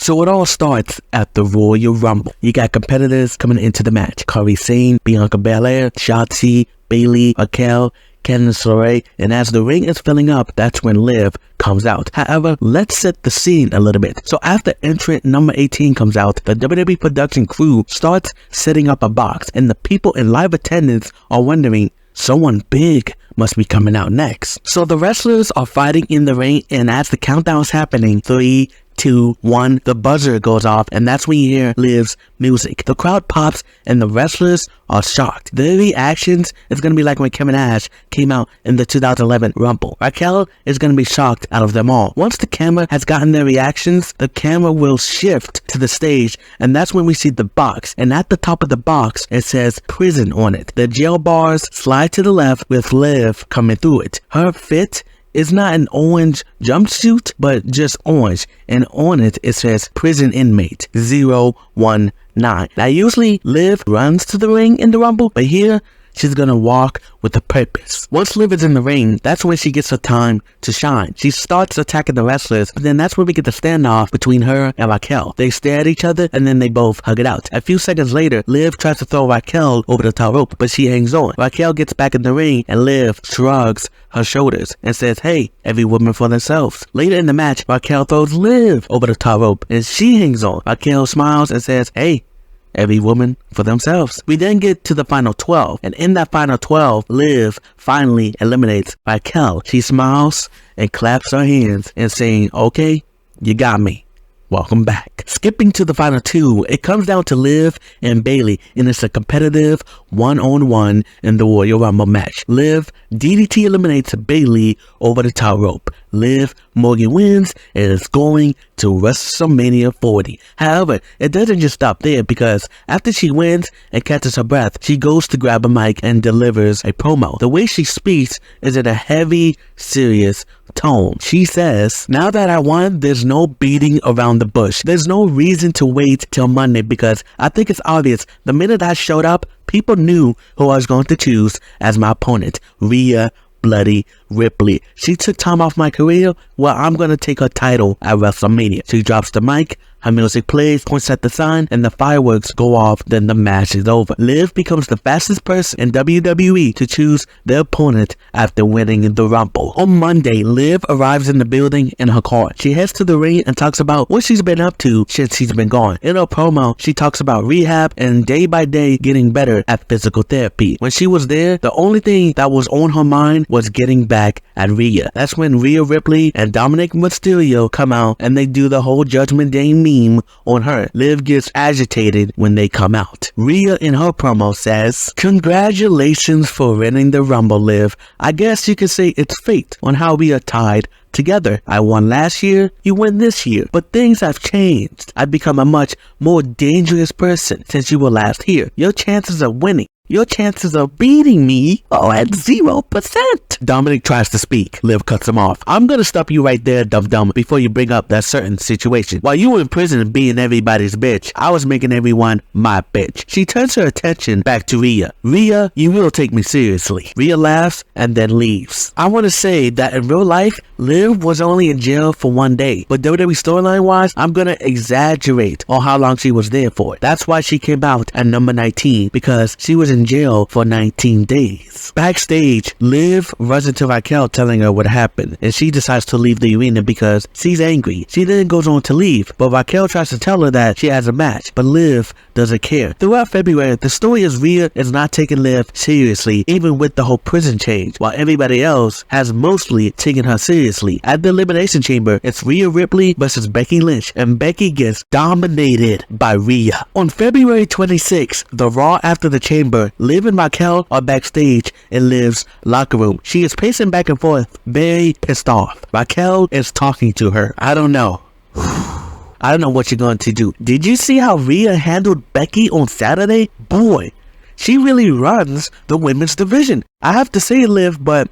So it all starts at the Royal Rumble. You got competitors coming into the match. Kairi Sane, Bianca Belair, Shotzi, Bayley, Raquel, Candice LeRae, and as the ring is filling up, that's when Liv comes out. However, let's set the scene a little bit. So after entrant number 18 comes out, the WWE production crew starts setting up a box, and the people in live attendance are wondering, someone big must be coming out next. So the wrestlers are fighting in the ring, and as the countdown is happening, 3, 2, 1, the buzzer goes off, and that's when you hear Liv's music. The crowd pops, and the wrestlers are shocked. Their reactions is going to be like when Kevin Nash came out in the 2011 Rumble. Raquel is going to be shocked out of them all. Once the camera has gotten their reactions, the camera will shift to the stage, and that's when we see the box. And at the top of the box, it says prison on it. The jail bars slide to the left with Liv coming through it. Her fit is not an orange jumpsuit, but just orange, and on it says prison inmate 019. Now usually Liv runs to the ring in the Rumble, but here she's gonna walk with a purpose. Once Liv is in the ring, that's when she gets her time to shine. She starts attacking the wrestlers, but then that's when we get the standoff between her and Raquel. They stare at each other, and then they both hug it out. A few seconds later, Liv tries to throw Raquel over the top rope, but she hangs on. Raquel gets back in the ring, and Liv shrugs her shoulders and says, hey, every woman for themselves. Later in the match, Raquel throws Liv over the top rope, and she hangs on. Raquel smiles and says, hey, every woman for themselves. We then get to the final 12, and in that final 12, Liv finally eliminates Raquel. She smiles and claps her hands and saying, okay, you got me. Welcome back. Skipping to the final 2, it comes down to Liv and Bayley, and it's a competitive one-on-one in the Royal Rumble match. Liv DDT eliminates Bayley over the top rope. Liv Morgan wins and is going to Wrestlemania 40. However, it doesn't just stop there, because after she wins and catches her breath, she goes to grab a mic and delivers a promo. The way she speaks is in a heavy, serious tone. She says, now that I won, there's no beating around the bush. There's no reason to wait till Monday, because I think it's obvious. The minute I showed up, people knew who I was going to choose as my opponent, Rhea Bloody Ripley. She took time off my career. Well, I'm gonna take her title at WrestleMania. She drops the mic, her music plays, points at the sign, and the fireworks go off. Then the match is over. Liv becomes the fastest person in WWE to choose their opponent after winning the Rumble. On Monday, Liv arrives in the building in her car. She heads to the ring and talks about what she's been up to since she's been gone. In her promo, she talks about rehab and day by day getting better at physical therapy. When she was there, the only thing that was on her mind was getting back at Rhea. That's when Rhea Ripley and Dominic Mysterio come out, and they do the whole Judgment Day meme on her. Liv gets agitated when they come out. Rhea in her promo says, congratulations for winning the Rumble, Liv. I guess you could say it's fate on how we are tied together. I won last year, you win this year, but things have changed. I've become a much more dangerous person since you were last here. Your chances of winning, your chances of beating me are at 0%. Dominic tries to speak. Liv cuts him off. I'm gonna stop you right there, dum-dum, before you bring up that certain situation. While you were in prison being everybody's bitch, I was making everyone my bitch. She turns her attention back to Rhea. Rhea, you will take me seriously. Rhea laughs and then leaves. I want to say that in real life, Liv was only in jail for 1 day, but WWE storyline wise, I'm gonna exaggerate on how long she was there for. That's why she came out at number 19, because she was in jail for 19 days. Backstage, Liv runs into Raquel telling her what happened, and she decides to leave the arena because she's angry. She then goes on to leave, but Raquel tries to tell her that she has a match, but Liv doesn't care. Throughout February, the story is Rhea is not taking Liv seriously, even with the whole prison change, while everybody else has mostly taken her seriously. At the Elimination Chamber, it's Rhea Ripley versus Becky Lynch, and Becky gets dominated by Rhea. On February 26th, the Raw after the Chamber, Liv and Raquel are backstage in Liv's locker room. She is pacing back and forth, very pissed off. Raquel is talking to her. I don't know what you're going to do. Did you see how Rhea handled Becky on Saturday? Boy, she really runs the women's division. I have to say, Liv, but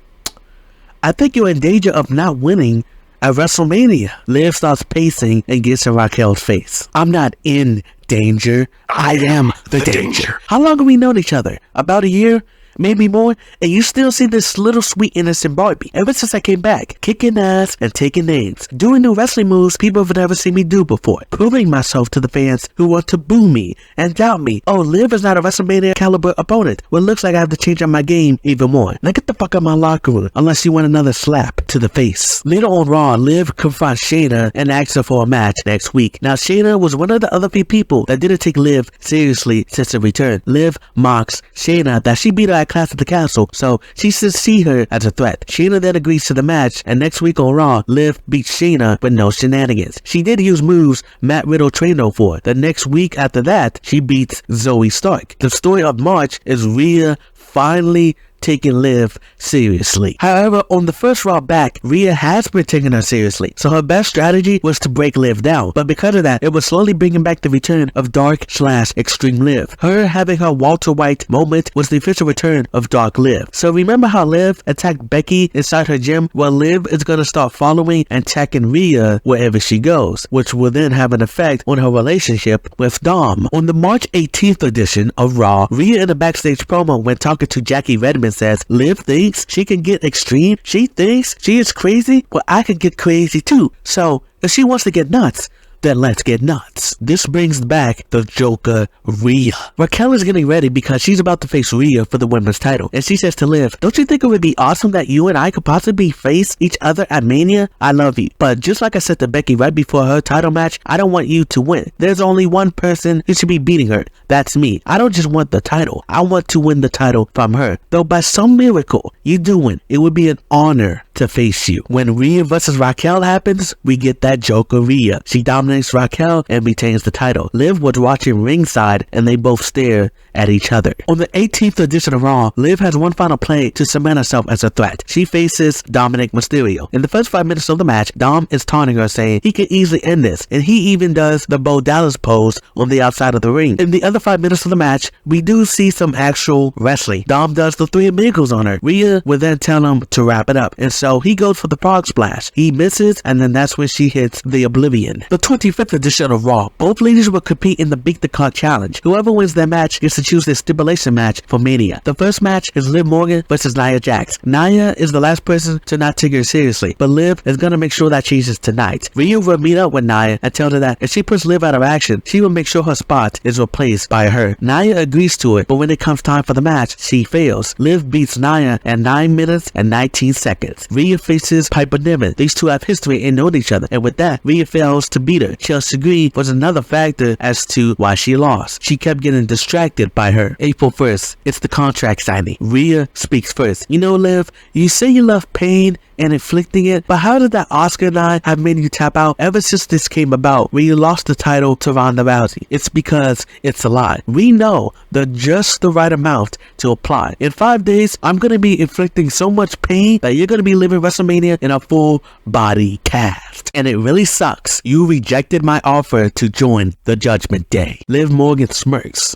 I think you're in danger of not winning at WrestleMania. Liv starts pacing and gets in Raquel's face. I'm not in danger. I am the danger. How long have we known each other? About a year? maybe more, and you still see this little sweet innocent Barbie ever since I came back, kicking ass and taking names, doing new wrestling moves people have never seen me do before, proving myself to the fans who want to boo me and doubt me. Oh, Liv is not a Wrestlemania caliber opponent. Well, it looks like I have to change up my game even more. Now get the fuck out of my locker room unless you want another slap to the face. Later on Raw, Liv confronts Shayna and asks her for a match next week. Now Shayna was one of the other few people that didn't take Liv seriously since her return. Liv mocks Shayna that she beat her at Clash at the Castle, so she should see her as a threat. Shayna then agrees to the match, and next week on Raw, Liv beats Shayna with no shenanigans. She did use moves Matt Riddle trained her for. The next week after that, she beats Zoe Stark. The story of March is Rhea finally taking Liv seriously. However, on the first Raw back, Rhea has been taking her seriously, so her best strategy was to break Liv down, but because of that, it was slowly bringing back the return of Dark/Extreme Liv. Her having her Walter White moment was the official return of Dark Liv. So remember how Liv attacked Becky inside her gym? Well, Liv is going to start following and attacking Rhea wherever she goes, which will then have an effect on her relationship with Dom. On the March 18th edition of Raw, Rhea in a backstage promo when talking to Jackie Redmond says, Liv thinks she can get extreme. She thinks she is crazy. Well, I can get crazy too. So if she wants to get nuts, then let's get nuts. This brings back the Joker, Rhea. Raquel is getting ready because she's about to face Rhea for the women's title. And she says to Liv, don't you think it would be awesome that you and I could possibly face each other at Mania? I love you. But just like I said to Becky right before her title match, I don't want you to win. There's only one person who should be beating her. That's me. I don't just want the title. I want to win the title from her. Though by some miracle, you do win. It would be an honor to face you. When Rhea versus Raquel happens, we get that Joker Rhea. She dominates Raquel and retains the title. Liv was watching ringside and they both stare at each other. On the 18th edition of Raw, Liv has one final play to cement herself as a threat. She faces Dominic Mysterio. In the first 5 minutes of the match, Dom is taunting her saying he can easily end this, and he even does the Bo Dallas pose on the outside of the ring. In the other 5 minutes of the match, we do see some actual wrestling. Dom does the 3 amigos on her. Rhea will then tell him to wrap it up, and so he goes for the frog splash. He misses, and then that's when she hits the Oblivion. The 25th edition of Raw, both ladies will compete in the Beat the Clock Challenge. Whoever wins their match gets to choose their stipulation match for Mania. The first match is Liv Morgan versus Nia Jax. Nia is the last person to not take her seriously, but Liv is gonna make sure that changes tonight. Rhea will meet up with Nia and tell her that if she puts Liv out of action, she will make sure her spot is replaced by her. Nia agrees to it, but when it comes time for the match, she fails. Liv beats Nia at 9 minutes and 19 seconds. Rhea faces Piper Niven. These two have history and know each other, and with that, Rhea fails to beat her. Chelsea Green was another factor as to why she lost. She kept getting distracted by her. April 1st, it's the contract signing. Rhea speaks first. You know, Liv, you say you love pain and inflicting it, but how did that Oscar nod have made you tap out ever since this came about where you lost the title to Ronda Rousey? It's because it's a lie. We know just the right amount to apply. In 5 days, I'm going to be inflicting so much pain that you're going to be living WrestleMania in a full body cast. And it really sucks. You rejected my offer to join the Judgment Day. Liv Morgan smirks.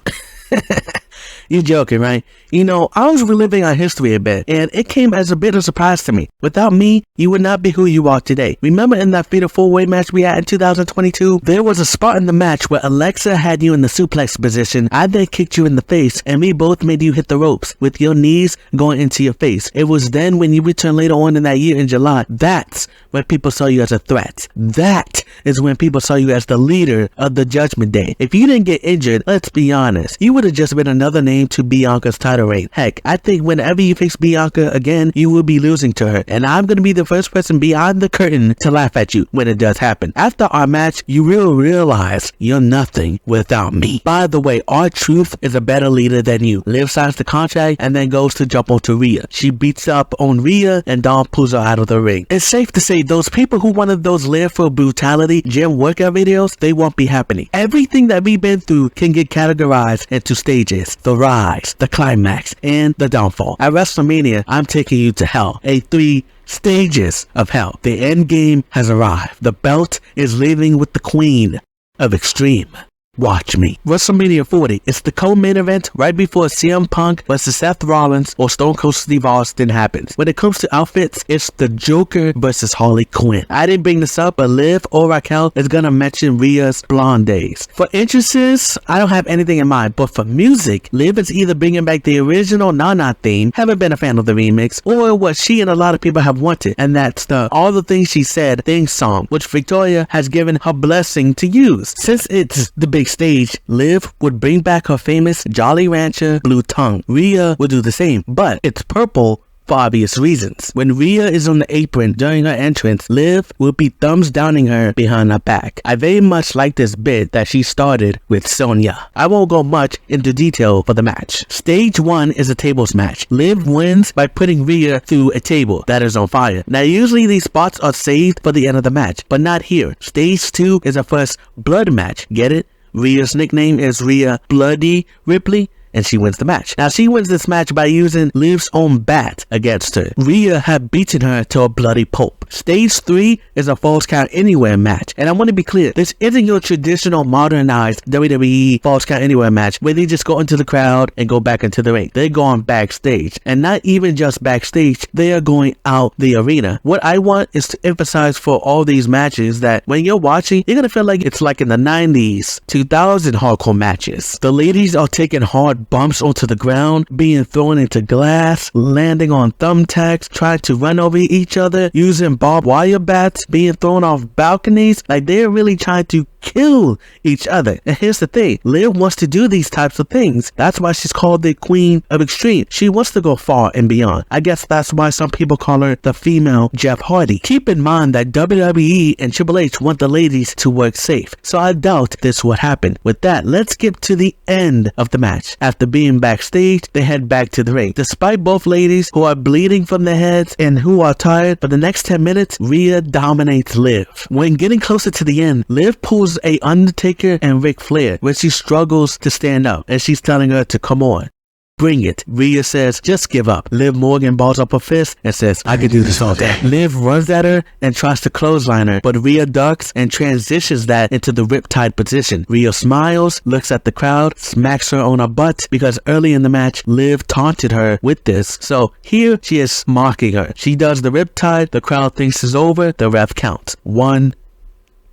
You're joking, right? You know, I was reliving our history a bit, and it came as a bit of a surprise to me. Without me, you would not be who you are today. Remember in that fatal 4-way match we had in 2022? There was a spot in the match where Alexa had you in the suplex position, I then kicked you in the face, and we both made you hit the ropes with your knees going into your face. It was then when you returned later on in that year in July, that's when people saw you as a threat. That is when people saw you as the leader of the Judgment Day. If you didn't get injured, let's be honest, you would have just been another name to Bianca's title reign. Heck, I think whenever you face Bianca again, you will be losing to her, and I'm gonna be the first person beyond the curtain to laugh at you when it does happen. After our match, you will realize you're nothing without me. By the way, R-Truth is a better leader than you. Liv signs the contract and then goes to jump onto Rhea. She beats up on Rhea and Dom pulls her out of the ring. It's safe to say those people who wanted those Liv for brutality gym workout videos, they won't be happening. Everything that we've been through can get categorized into stages: the rise, the climax, and the downfall. At WrestleMania, I'm taking you to hell. 3 stages of hell. The end game has arrived. The belt is leaving with the queen of extreme. Watch me. WrestleMania 40. It's the co-main event right before CM Punk versus Seth Rollins or Stone Cold Steve Austin happens. When it comes to outfits, it's the Joker versus Harley Quinn. I didn't bring this up, but Liv or Raquel is gonna mention Rhea's blonde days. For entrances, I don't have anything in mind, but for music, Liv is either bringing back the original Nana theme, haven't been a fan of the remix, or what she and a lot of people have wanted, and that's the All the Things She Said theme song, which Victoria has given her blessing to use. Since it's the big stage, Liv would bring back her famous Jolly Rancher blue tongue. Rhea would do the same, but it's purple for obvious reasons. When Rhea is on the apron during her entrance, Liv will be thumbs downing her behind her back. I very much like this bit that she started with Sonya. I won't go much into detail for the match. Stage 1 is a tables match. Liv wins by putting Rhea through a table that is on fire. Now usually these spots are saved for the end of the match, but not here. Stage 2 is a first blood match. Get it? Rhea's nickname is Rhea Bloody Ripley, and she wins the match. Now she wins this match by using Liv's own bat against her. Rhea had beaten her to a bloody pulp. Stage 3 is a Falls Count Anywhere match, and I want to be clear, this isn't your traditional modernized WWE Falls Count Anywhere match where they just go into the crowd and go back into the ring. They're going backstage, and not even just backstage, they are going out the arena. What I want is to emphasize for all these matches that when you're watching, you're gonna feel like it's like in the 90s, 2000 hardcore matches. The ladies are taking hard bumps onto the ground, being thrown into glass, landing on thumbtacks, trying to run over each other, using barbed wire bats, being thrown off balconies. Like they're really trying to kill each other. And here's the thing, Liv wants to do these types of things. That's why she's called the Queen of Extreme. She wants to go far and beyond. I guess that's why some people call her the female Jeff Hardy. Keep in mind that WWE and Triple H want the ladies to work safe, so I doubt this would happen. With that, let's get to the end of the match. After being backstage, they head back to the ring. Despite both ladies who are bleeding from their heads and who are tired, for the next 10 minutes, Rhea dominates Liv. When getting closer to the end, Liv pulls a Undertaker and Ric Flair, where she struggles to stand up, and she's telling her to come on. Bring it. Rhea says, just give up. Liv Morgan balls up her fist and says, I could do this all day. Liv runs at her and tries to clothesline her, but Rhea ducks and transitions that into the riptide position. Rhea smiles, looks at the crowd, smacks her on her butt because early in the match, Liv taunted her with this. So here she is mocking her. She does the riptide, the crowd thinks it's over, the ref counts. 1,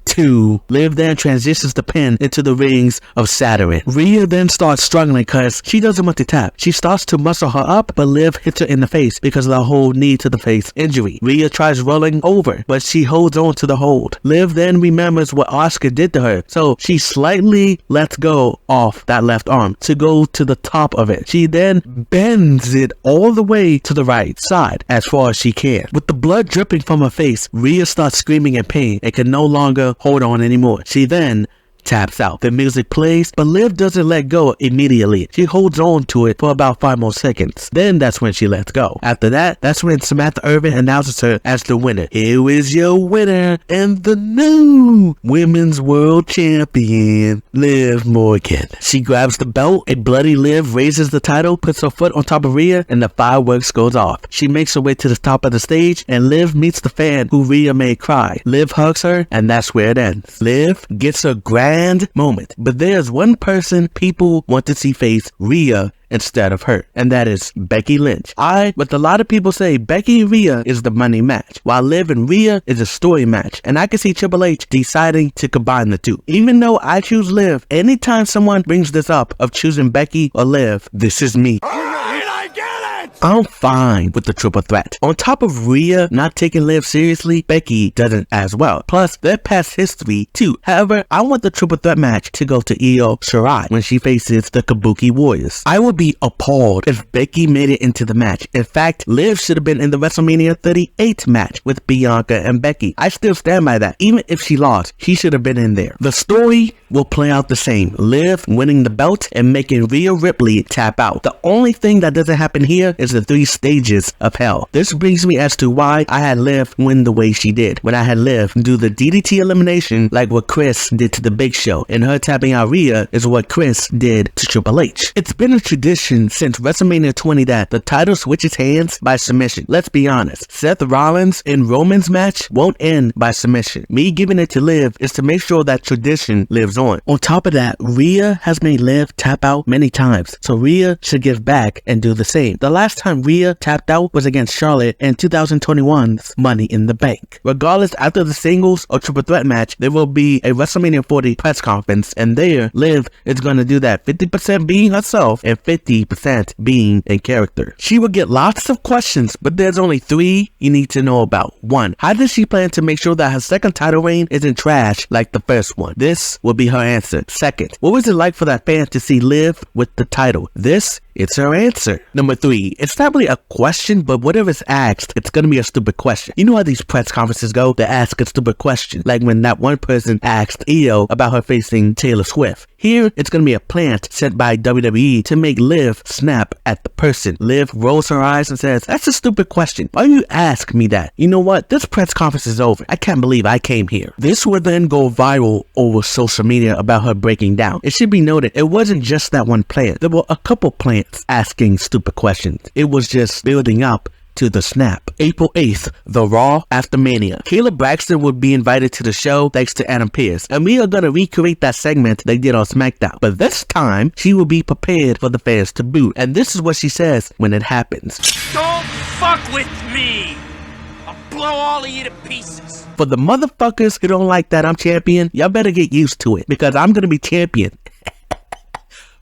2. Liv then transitions the pin into the rings of Saturn. Rhea then starts struggling because she doesn't want to tap. She starts to muscle her up, but Liv hits her in the face because of the whole knee to the face injury. Rhea tries rolling over, but she holds on to the hold. Liv then remembers what Asuka did to her, so she slightly lets go off that left arm to go to the top of it. She then bends it all the way to the right side as far as she can. With the blood dripping from her face, Rhea starts screaming in pain and can no longer hold on anymore. She then taps out. The music plays, but Liv doesn't let go immediately. She holds on to it for about 5 more seconds. Then that's when she lets go. After that, that's when Samantha Irvin announces her as the winner. Here is your winner and the new Women's World Champion, Liv Morgan. She grabs the belt. A bloody Liv raises the title, puts her foot on top of Rhea, and the fireworks goes off. She makes her way to the top of the stage, and Liv meets the fan who Rhea made cry. Liv hugs her, and that's where it ends. Liv gets a grand moment, but there's one person people want to see face Rhea instead of her, and that is Becky Lynch. But a lot of people say Becky and Rhea is the money match, while Liv and Rhea is a story match, and I can see Triple H deciding to combine the two. Even though I choose Liv, anytime someone brings this up of choosing Becky or Liv, this is me. I'm fine with the triple threat. On top of Rhea not taking Liv seriously, Becky doesn't as well. Plus, their past history too. However, I want the triple threat match to go to Io Shirai when she faces the Kabuki Warriors. I would be appalled if Becky made it into the match. In fact, Liv should have been in the WrestleMania 38 match with Bianca and Becky. I still stand by that. Even if she lost, she should have been in there. The story will play out the same. Liv winning the belt and making Rhea Ripley tap out. The only thing that doesn't happen here is is the 3 stages of hell. This brings me as to why I had Liv win the way she did. When I had Liv do the DDT elimination like what Chris did to the Big Show, and her tapping out Rhea is what Chris did to Triple H. It's been a tradition since WrestleMania 20 that the title switches hands by submission. Let's be honest, Seth Rollins and Roman's match won't end by submission. Me giving it to Liv is to make sure that tradition lives on. On top of that, Rhea has made Liv tap out many times, so Rhea should give back and do the same. The last time Rhea tapped out was against Charlotte in 2021's Money in the Bank. Regardless, after the singles or triple threat match, there will be a WrestleMania 40 press conference, and there, Liv is going to do that 50% being herself and 50% being in character. She will get lots of questions, but there's only 3 you need to know about. 1. How does she plan to make sure that her second title reign isn't trash like the first one? This will be her answer. 2nd, what was it like for that fan to see Liv with the title? This it's her answer. Number 3, it's not really a question, but whatever is asked, it's gonna be a stupid question. You know how these press conferences go? They ask a stupid question, like when that one person asked Io about her facing Taylor Swift. Here, it's gonna be a plant set by WWE to make Liv snap at the person. Liv rolls her eyes and says, "That's a stupid question. Why you ask me that? You know what? This press conference is over. I can't believe I came here." This would then go viral over social media about her breaking down. It should be noted, it wasn't just that one plant. There were a couple plants asking stupid questions. It was just building up to the snap. April 8th, the Raw after Mania. Kayla Braxton would be invited to the show thanks to Adam Pearce, and we are gonna recreate that segment they did on SmackDown. But this time, she will be prepared for the fans to boo. And this is what she says when it happens. "Don't fuck with me! I'll blow all of you to pieces." For the motherfuckers who don't like that I'm champion, y'all better get used to it, because I'm gonna be champion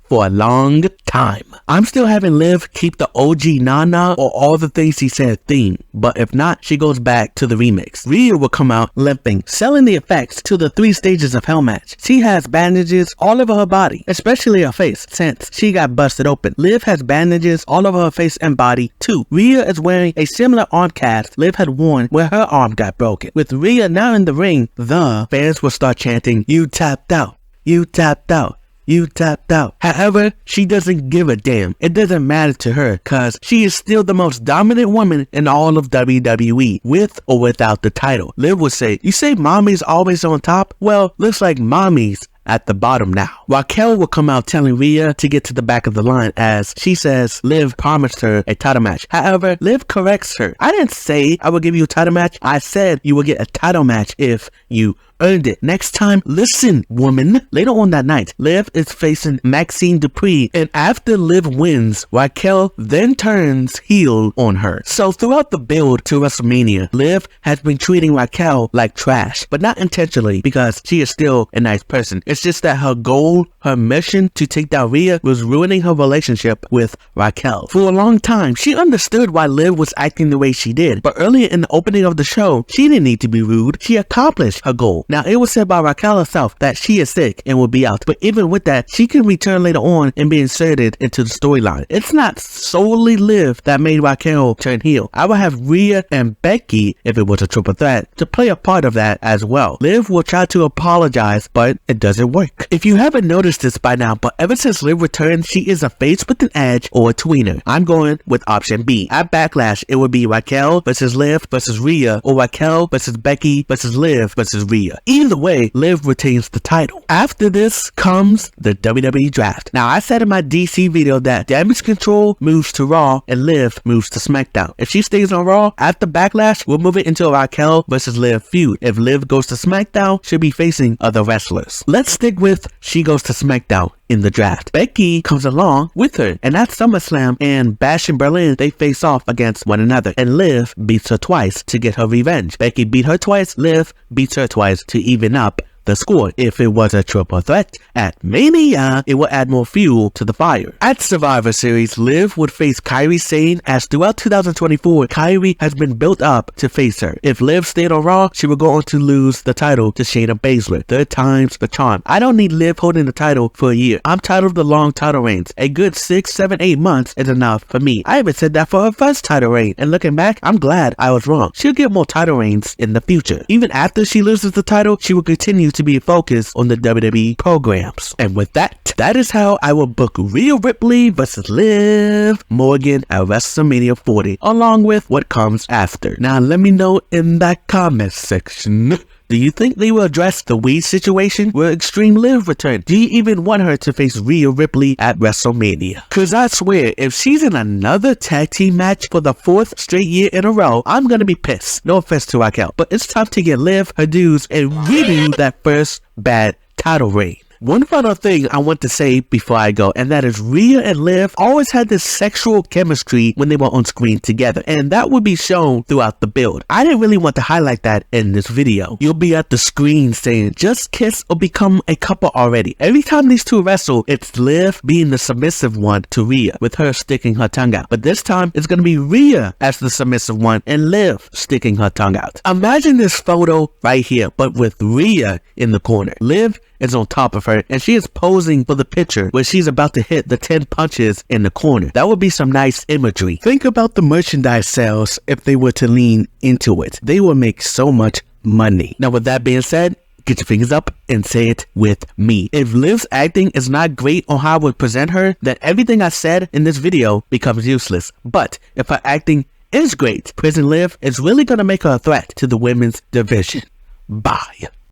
for a long time. I'm still having Liv keep the OG Nana or all the things he said theme, but if not, she goes back to the remix. Rhea will come out limping, selling the effects to the 3 stages of hell match. She has bandages all over her body, especially her face, since she got busted open. Liv has bandages all over her face and body too. Rhea is wearing a similar arm cast Liv had worn where her arm got broken. With Rhea now in the ring, the fans will start chanting, "You tapped out, you tapped out, you tapped out." However, she doesn't give a damn. It doesn't matter to her, cause she is still the most dominant woman in all of WWE, with or without the title. Liv would say, "You say mommy's always on top? Well, looks like mommy's at the bottom now." Raquel will come out telling Rhea to get to the back of the line, as she says Liv promised her a title match. However, Liv corrects her. "I didn't say I will give you a title match. I said you will get a title match if you earned it. Next time, listen, woman." Later on that night, Liv is facing Maxine Dupree, and after Liv wins, Raquel then turns heel on her. So throughout the build to WrestleMania, Liv has been treating Raquel like trash, but not intentionally, because she is still a nice person. It's just that her goal, her mission to take down Rhea, was ruining her relationship with Raquel. For a long time, she understood why Liv was acting the way she did, but earlier in the opening of the show, she didn't need to be rude. She accomplished her goal. Now, it was said by Raquel herself that she is sick and will be out, but even with that, she can return later on and be inserted into the storyline. It's not solely Liv that made Raquel turn heel. I would have Rhea and Becky, if it was a triple threat, to play a part of that as well. Liv will try to apologize, but it doesn't work. If you haven't noticed this by now, but ever since Liv Returns, she is a face with an edge or a tweener. I'm going with option B. At Backlash, it would be Raquel versus Liv versus Rhea, or Raquel versus Becky versus Liv versus Rhea. Either way, Liv retains the title. After this comes the WWE Draft. Now, I said in my DC video that Damage Control moves to Raw and Liv moves to SmackDown. If she stays on Raw, after Backlash, we'll move it into a Raquel versus Liv feud. If Liv goes to SmackDown, she'll be facing other wrestlers. Let's stick with she goes to SmackDown in the draft. Becky comes along with her, and at SummerSlam and Bash in Berlin, they face off against one another, and Liv beats her twice to get her revenge. Becky beat her twice, Liv beats her twice to even up the score. If it was a triple threat at Mania, it would add more fuel to the fire. At Survivor Series, Liv would face Kairi Sane, as throughout 2024, Kairi has been built up to face her. If Liv stayed on Raw, she would go on to lose the title to Shayna Baszler. 3rd time's the charm. I don't need Liv holding the title for a year. I'm tired of the long title reigns. A good 6, 7, 8 months is enough for me. I even said that for her first title reign, and looking back, I'm glad I was wrong. She'll get more title reigns in the future. Even after she loses the title, she will continue to be focused on the WWE programs. And with that, that is how I will book Rhea Ripley versus Liv Morgan at WrestleMania 40, along with what comes after. Now let me know in that comment section. Do you think they will address the weed situation where Extreme Liv returns? Do you even want her to face Rhea Ripley at WrestleMania? Cause I swear, if she's in another tag team match for the 4th straight year in a row, I'm gonna be pissed. No offense to Raquel, but it's time to get Liv her dues and redo that first bad title reign. One final thing I want to say before I go, and that is Rhea and Liv always had this sexual chemistry when they were on screen together, and that would be shown throughout the build. I didn't really want to highlight that in this video. You'll be at the screen saying, just kiss or become a couple already. Every time these two wrestle, it's Liv being the submissive one to Rhea, with her sticking her tongue out. But this time, it's gonna be Rhea as the submissive one, and Liv sticking her tongue out. Imagine this photo right here, but with Rhea in the corner. Liv is on top of her, and she is posing for the picture where she's about to hit the 10 punches in the corner. That would be some nice imagery. Think about the merchandise sales if they were to lean into it. They would make so much money. Now with that being said, get your fingers up and say it with me. If Liv's acting is not great on how I would present her, then everything I said in this video becomes useless. But if her acting is great, Prison Liv is really gonna make her a threat to the women's division. Bye.